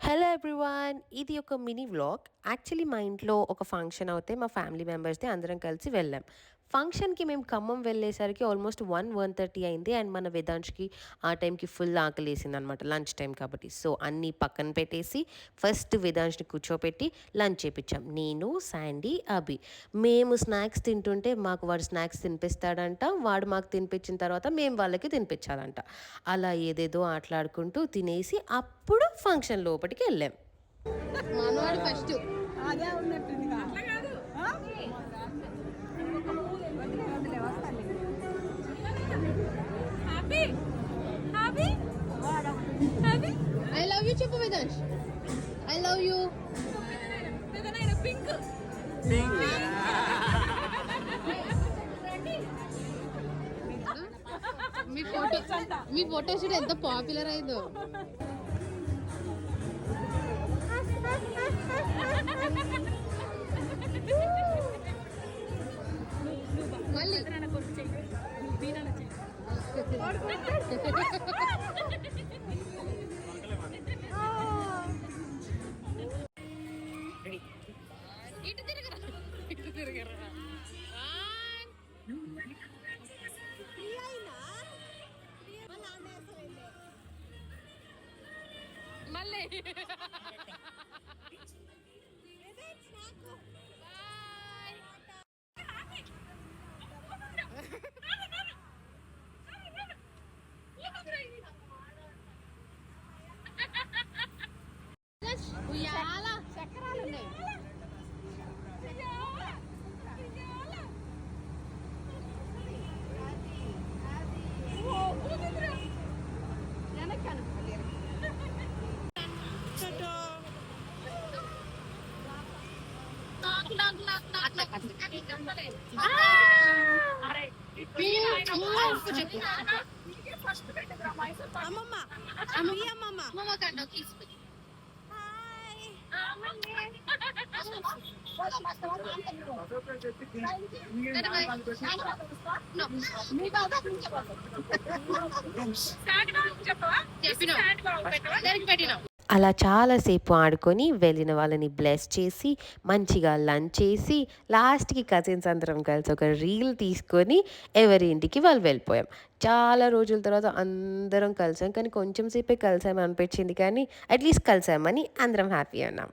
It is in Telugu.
Hello everyone. ఇది ఒక మినీ వ్లాగ్. యాక్చువల్లీ మా ఇంట్లో ఒక ఫంక్షన్ అవుతే మా ఫ్యామిలీ మెంబర్స్‌ది అందరం కలిసి వెళ్ళాం. ఫంక్షన్‌కి మేము ఖమ్మం వెళ్ళేసరికి ఆల్మోస్ట్ 1:30 అయింది. అండ్ మన వేదాంష్‌కి ఆ టైంకి ఫుల్ ఆకలేసిందనమాట. లంచ్ టైం కాబట్టి. సో, అన్నీ పక్కన పెట్టేసి ఫస్ట్ వేదాంష్‌ని కూర్చోపెట్టి లంచ్ చేపిచ్చాం. నేను, శాండీ, అభి. మేము స్నాక్స్ తింటుంటే మాకు వాడు స్నాక్స్ తినిపిస్తాడంట. వాడు మాకు తినిపించిన తర్వాత మేము వాళ్ళకి తినిపించాలంట. అలా ఏదేదో ఆటలాడుకుంటూ తినేసి అప్పుడు ఫంక్షన్ లోపటికెళ్ళాం. మనవాడు ఫస్ట్. అదే ఉన్నట్టుంది అట్లా కాదు. Happy happy happy I love you చెప్పు Vedansh. I love you. Pink me photo shoot ఎంత పాపులర్ అయిందో. మళ్ళీ ఇటు తిరగరా, ఇటు తిరగరా. మళ్ళీ ఉయ్యాల చక్రాలు ఉన్నాయి. అలా చాలాసేపు ఆడుకొని వెళ్ళిన వాళ్ళని బ్లెస్ చేసి మంచిగా లంచ్ చేసి లాస్ట్‌కి కజిన్స్ అందరం కలిసి ఒక రీల్ తీసుకొని ఎవరి ఇంటికి వాళ్ళు వెళ్ళిపోయాం. చాలా రోజుల తర్వాత అందరం కలిసాం. కానీ కొంచెం సేపే కలిసామనిపించింది కానీ అట్‌లీస్ట్ కలిసామని అందరం హ్యాపీ ఉన్నాం.